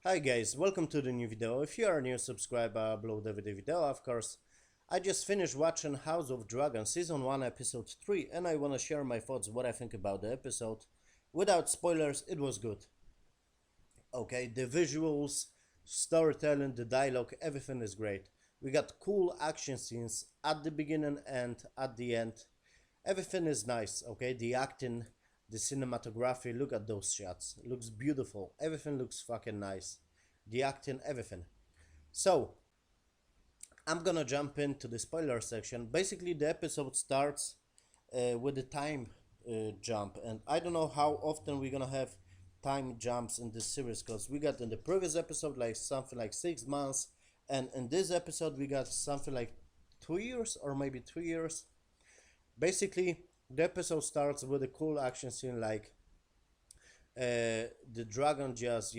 Hi guys, welcome to the new video. If you are a new subscriber below the video, of course, I just finished watching House of Dragon Season 1 Episode 3 and I want to share my thoughts, what I think about the episode. Without spoilers, it was good. Okay, the visuals, storytelling, the dialogue, everything is great. We got cool action scenes at the beginning and at the end. Everything is nice, okay? The acting, the cinematography, look at those shots. It looks beautiful. Everything looks fucking nice. The acting, everything. So, I'm gonna jump into the spoiler section. Basically, the episode starts with the time jump, and I don't know how often we're gonna have time jumps in this series because we got in the previous episode like something like 6 months, and in this episode we got something like 2 years or maybe 3 years. Basically, the episode starts with a cool action scene like the dragon just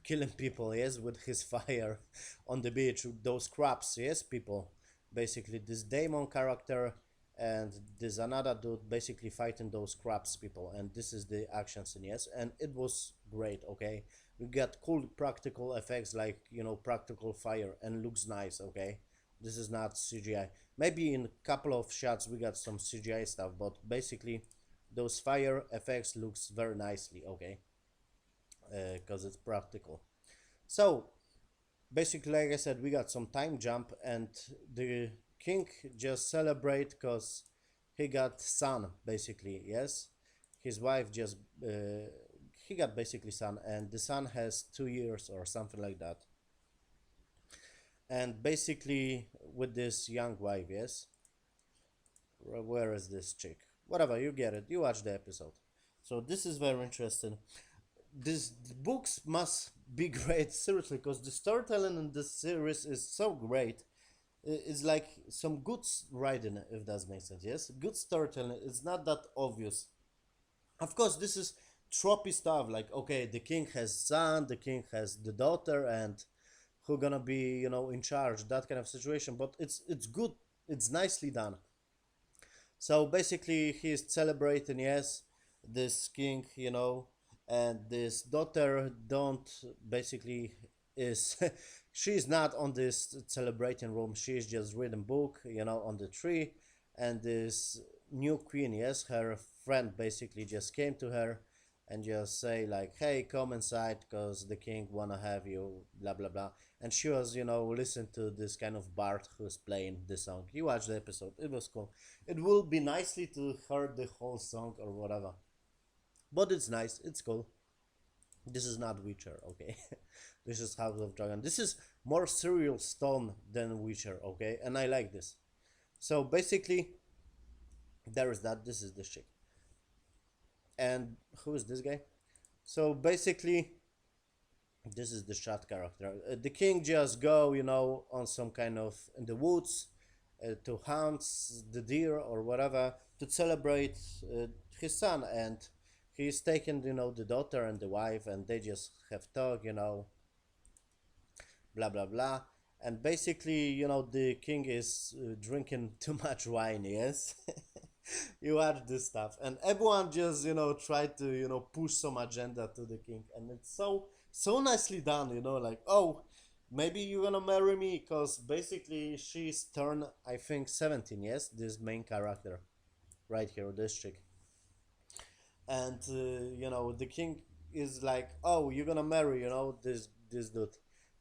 killing people, yes, with his fire on the beach, those crabs, yes, people. Basically, this demon character and there's another dude basically fighting those crabs people, and this is the action scene, yes, and it was great. Okay, we got cool practical effects like practical fire and looks nice. Okay, this is not CGI. Maybe in a couple of shots we got some CGI stuff, but basically those fire effects looks very nicely. Okay, because it's practical. So basically, like I said, we got some time jump, and the king just celebrate because he got son. Basically, yes, his wife just he got basically son, and the son has 2 years or something like that. And basically, with this young wife, yes, where is this chick? Whatever, you get it. You watch the episode. So this is very interesting. These books must be great, seriously, because the storytelling in this series is so great. It's like some good writing, if that makes sense. Yes, good storytelling. It's not that obvious. Of course, this is tropey stuff. Like, okay, the king has son, the king has the daughter, and who gonna be in charge? That kind of situation. But it's good. It's nicely done. So basically, he's celebrating, yes, this king, and this daughter don't basically is she's not on this celebrating room. She's just reading book, on the tree, and this new queen, yes, her friend basically just came to her and just say like, hey, come inside because the king wanna have you, blah blah blah. And she was listen to this kind of bard who's playing the song. You watched the episode, it was cool. It will be nicely to hear the whole song or whatever, but it's nice, it's cool. This is not Witcher, okay? This is House of Dragon. This is more serial stone than Witcher, okay? And I like this. So basically, there is that. This is the chick. And who is this guy? So basically, this is the shot character. The king just go, on some kind of in the woods to hunt the deer or whatever to celebrate his son, and he's taken, the daughter and the wife, and they just have talk, blah blah blah. And basically, the king is drinking too much wine, yes. You watch this stuff and everyone just try to push some agenda to the king, and it's so nicely done, like, oh, maybe you're gonna marry me, because basically she's turned, I think, 17, yes, this main character right here, this chick. And the king is like, oh, you're gonna marry this dude,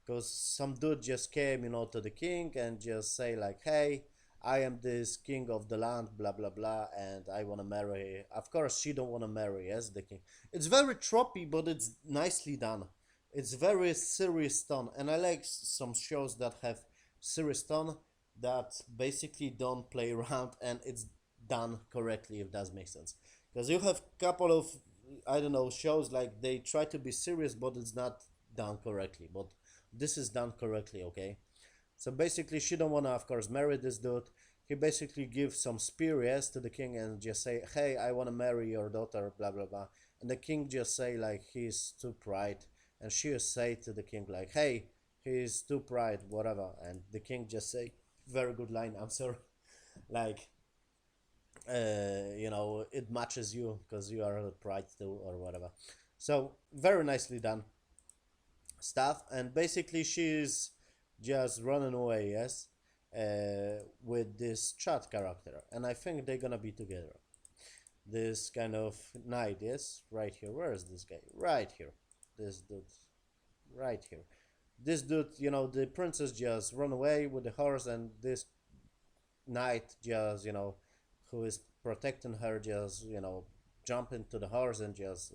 because some dude just came to the king and just say like, hey, I am this king of the land, blah blah blah, and I want to marry. Of course she don't want to marry as the king. It's very tropey, but it's nicely done. It's very serious tone, and I like some shows that have serious tone, that basically don't play around, and it's done correctly, if that makes sense. Because you have couple of, I don't know, shows like they try to be serious but it's not done correctly, but this is done correctly. Okay, so basically she don't want to, of course, marry this dude. He basically gives some spear, yes, to the king and just say, hey, I want to marry your daughter, blah blah blah. And the king just say like he's too pride, and she just say to the king like, hey, he's too pride, whatever. And the king just say, very good line, answer, like, it matches you because you are a pride too or whatever. So very nicely done. stuff, and basically she's just running away, yes, with this chat character, and I think they're gonna be together. This kind of knight, yes, right here. Where is this guy? Right here. This dude, right here. This dude, the princess just run away with the horse, and this knight just, who is protecting her, just, jump into the horse and just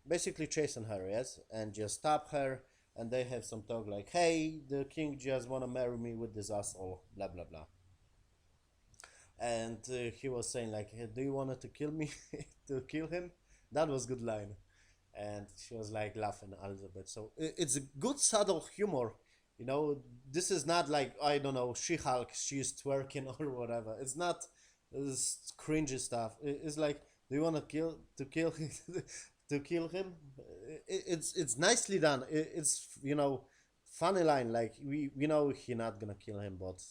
basically chasing her, yes, and just stop her. And they have some talk like, hey, the king just wanna marry me with this asshole, blah blah blah. And he was saying like, hey, do you want to kill me to kill him? That was good line. And she was like laughing a little bit. So it's a good subtle humor. This is not like, I don't know, She-Hulk, she's twerking or whatever. It's not this cringy stuff. It's like, do you want to kill him to kill him? It's nicely done. It's funny line, like we know he not gonna kill him, but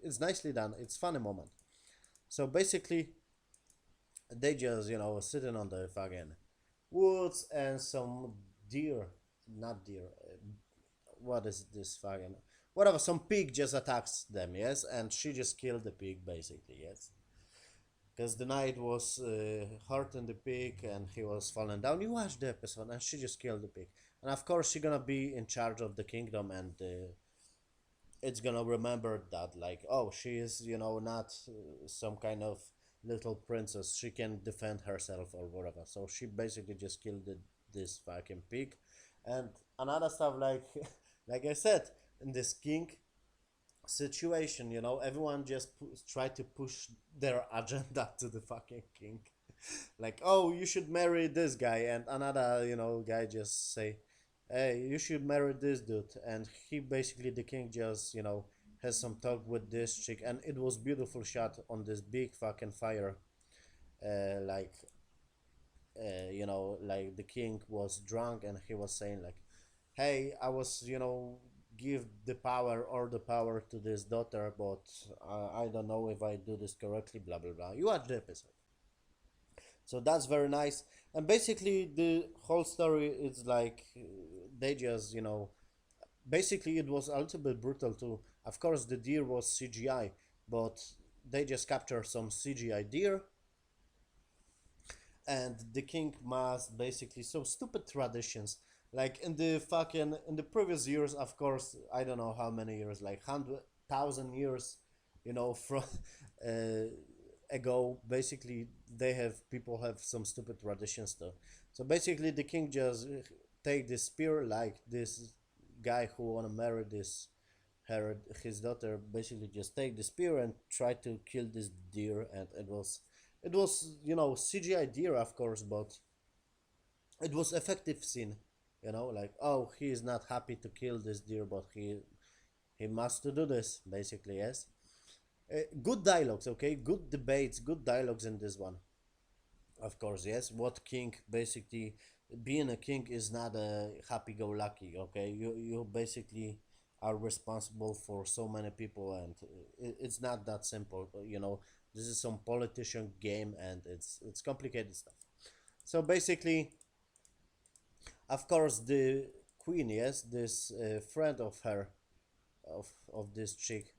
it's nicely done. It's funny moment. So basically, they just sitting on the fucking woods, and some deer, not deer. What is this fucking whatever? Some pig just attacks them, yes, and she just killed the pig basically, yes, because the knight was hurting the pig and he was falling down. You watch the episode, and she just killed the pig, and of course she gonna be in charge of the kingdom, and it's gonna remember that, like, oh, she is not some kind of little princess, she can defend herself or whatever. So she basically just killed this fucking pig. And another stuff, like like I said, in this king situation, everyone just try to push their agenda to the fucking king. Like, oh, you should marry this guy, and another guy just say, hey, you should marry this dude. And he basically, the king, just has some talk with this chick, and it was beautiful shot on this big fucking fire. Like, like the king was drunk, and he was saying like, hey, I was give the power to this daughter, but I don't know if I do this correctly, blah blah blah. You watch the episode. So that's very nice. And basically the whole story is like, they just basically it was a little bit brutal too. Of course the deer was CGI, but they just captured some CGI deer, and the king must basically, so stupid traditions, like in the previous years, of course, I don't know how many years, like 100,000 years, from uh, ago, basically they have people have some stupid traditions though. So basically the king just take this spear, like this guy who wanna marry this her his daughter, basically just take the spear and try to kill this deer. And it was CGI deer, of course, but it was effective scene. Like, oh, he is not happy to kill this deer, but he must to do this basically, yes. Good dialogues, okay, good debates, good dialogues in this one. Of course, yes. What king basically, being a king is not a happy-go-lucky. Okay, you basically are responsible for so many people, and it's not that simple. This is some politician game, and it's complicated stuff. So basically, of course, the queen, yes, this friend of her, of this chick,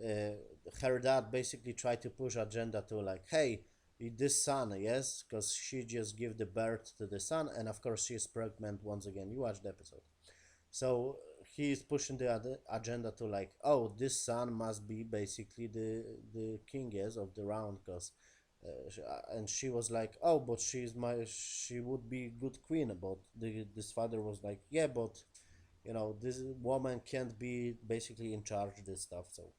uh, her dad basically tried to push agenda to, like, hey, this son, yes, because she just gave the birth to the son, and of course she is pregnant once again. You watch the episode. So he is pushing the agenda to, like, oh, this son must be basically the king, yes, of the round, because and she was like, oh, but she would be good queen. But this father was like, yeah, but this woman can't be basically in charge of this stuff. So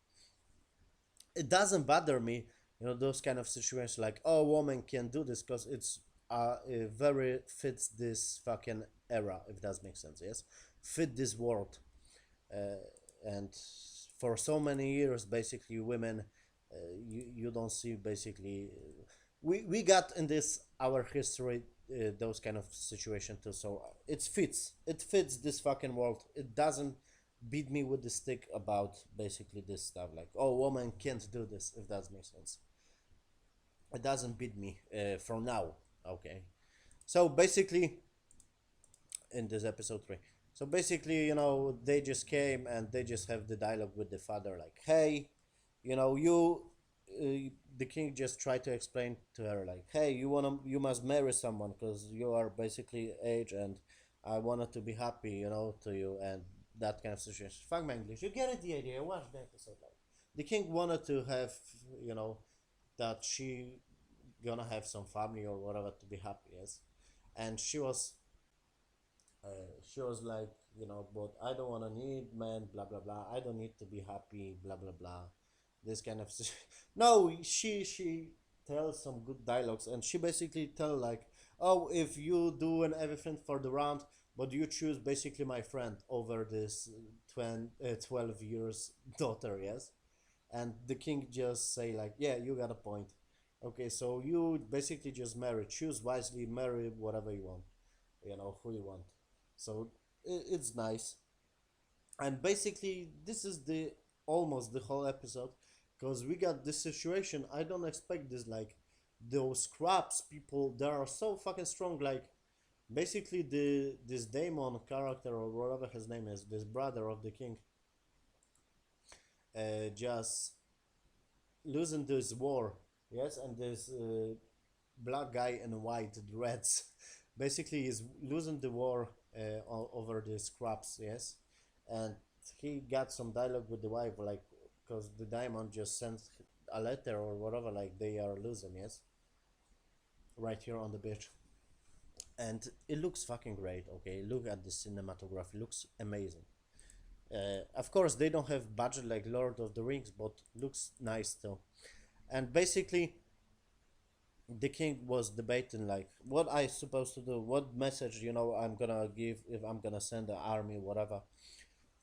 it doesn't bother me, those kind of situations, like, oh, woman can do this, because it very fits this fucking era, if that makes sense, yes, fit this world. uh, and for so many years, basically, women, you don't see basically, we got in this our history, those kind of situation too. So it fits this fucking world. It doesn't beat me with the stick about basically this stuff, like, oh, woman can't do this, if that makes sense. It doesn't beat me from now. Okay. So basically, in this episode 3. So basically, they just came and they just have the dialogue with the father, like, hey, you, the king just tried to explain to her, like, hey, you must marry someone because you are basically age, and I wanted to be happy, to you, and that kind of situation. Fuck my English. You get it, the idea. Watch the episode. Like, the king wanted to have, you know, that she gonna have some family or whatever to be happy, yes, and she was like, but I don't want to need man, blah blah blah. I don't need to be happy, blah blah blah. This kind of no, she tells some good dialogues, and she basically tell like, oh, if you do and everything for the round, but you choose basically my friend over this 12 years daughter, yes, and the king just say like, yeah, you got a point. Okay, so you basically just marry, choose wisely, marry whatever you want, who you want. So it's nice, and basically this is the almost the whole episode, because we got this situation. I don't expect this, like, those crabs people, they are so fucking strong, like, basically this Daemon character or whatever his name is, this brother of the king, just losing this war, yes, and this black guy in white dreads basically is losing the war over the scraps, yes, and he got some dialogue with the wife, like, because the diamond just sent a letter or whatever, like they are losing, yes, right here on the beach, and it looks fucking great. Okay, look at the cinematography, looks amazing. Of course, they don't have budget like Lord of the Rings, but looks nice still. And basically, the king was debating like what I supposed to do, what message I'm gonna give if I'm gonna send an army, whatever.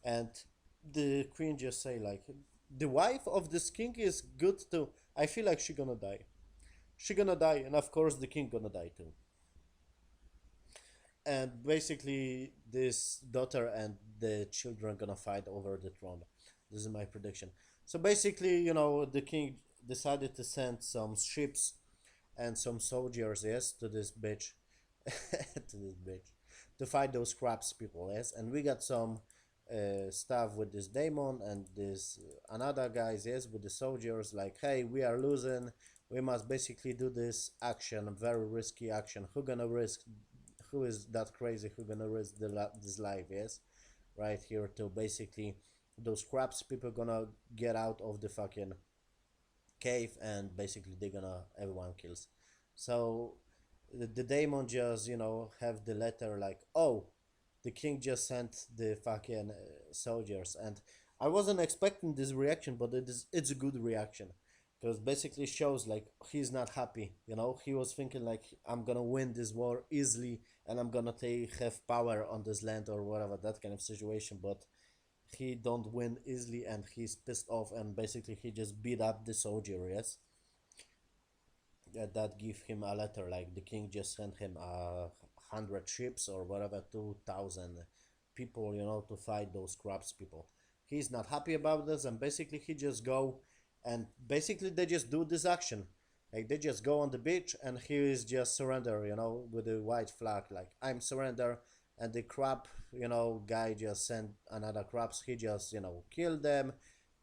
And the queen just say like, the wife of this king is good too. I feel like she gonna die. She gonna die, and of course the king gonna die too. And basically, this daughter and the children gonna fight over the throne. This is my prediction. So basically, the king decided to send some ships and some soldiers, yes, to this bitch, to this bitch, to fight those crabs people, yes. And we got some stuff with this Daemon and this another guys, yes, with the soldiers. Like, hey, we are losing. We must basically do this action, a very risky action. Who gonna risk? Who is that crazy? Who gonna risk this life? Yes, right here to basically those crabs people gonna get out of the fucking cave, and basically they're gonna everyone kills. So the Daemon just have the letter like, oh, the king just sent the fucking soldiers, and I wasn't expecting this reaction, but it's a good reaction, because basically shows like he's not happy. He was thinking like, I'm gonna win this war easily, and I'm gonna have power on this land or whatever, that kind of situation, but he don't win easily, and he's pissed off, and basically he just beat up the soldier, yes. That give him a letter like the king just sent him 100 ships or whatever, 2,000 people, to fight those crabs people. He's not happy about this, and basically he just go, and basically they just do this action, like they just go on the beach, and he is just surrender, with a white flag, like, I'm surrender. And the crab, guy just sent another crabs. He just, killed them,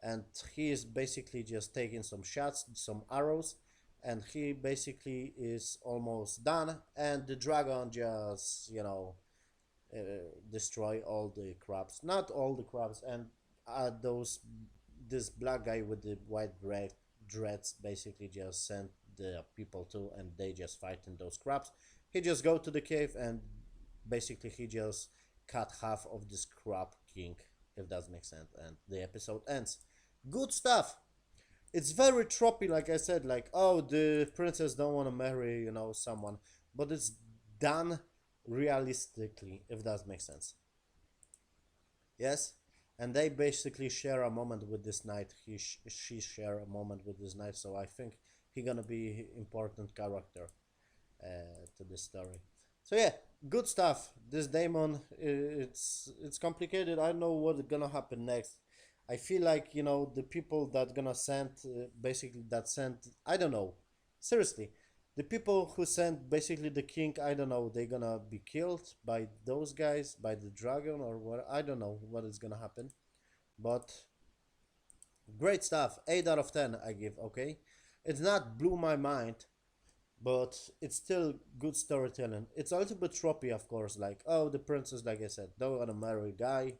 and he is basically just taking some shots, some arrows, and he basically is almost done. And the dragon just, uh, destroy all the crabs, not all the crabs, and those this black guy with the white dreads basically just sent the people to, and they just fighting those crabs. He just go to the cave, and basically he just cut half of this crab king, if that makes sense, and the episode ends. Good stuff. It's very tropey, like I said, like, oh, the princess don't want to marry, someone, but it's done realistically, if that makes sense. Yes, and they basically share a moment with this knight. She share a moment with this knight, so I think he gonna be important character to this story. So yeah, good stuff. This Daemon, it's complicated. I don't know what's gonna happen next. I feel like the people that gonna send basically that sent. I don't know. Seriously, The people who sent basically the king, I don't know, they're gonna be killed by those guys, by the dragon, or what. I don't know what is gonna happen. But great stuff. 8 out of 10 I give, okay? It's not blew my mind, but it's still good storytelling. It's a little bit tropey, of course, like, oh, the princess, like I said, don't wanna marry a guy,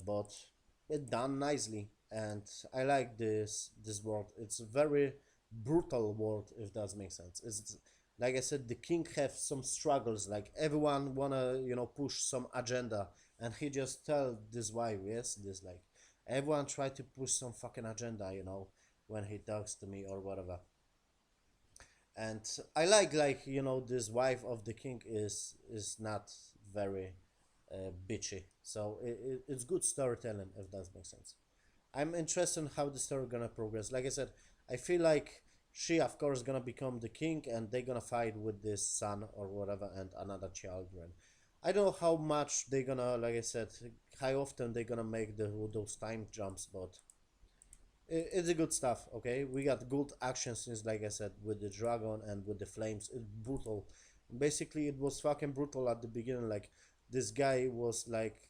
but it done nicely. And I like this world. It's a very brutal world, if that makes sense. It's like I said, the king have some struggles, like everyone wanna, push some agenda, and he just tell this wife, yes, this, like, everyone try to push some fucking agenda, when he talks to me or whatever. And I like, this wife of the king is not very bitchy, so it's good storytelling, if that makes sense. I'm interested in how the story gonna progress. Like I said, I feel like she, of course, gonna become the king, and they gonna fight with this son or whatever and another children. I don't know how much they gonna, like I said, how often they gonna make those time jumps, but it's a good stuff. Okay, we got good action scenes, like I said, with the dragon and with the flames. It's brutal. Basically, it was fucking brutal at the beginning. Like, this guy was like,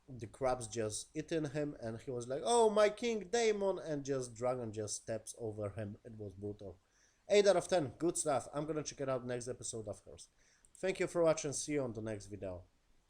the crabs just eating him, and he was like, "Oh, my king Daemon," and just dragon just steps over him. It was brutal. 8 out of 10. Good stuff. I'm gonna check it out next episode, of course. Thank you for watching. See you on the next video.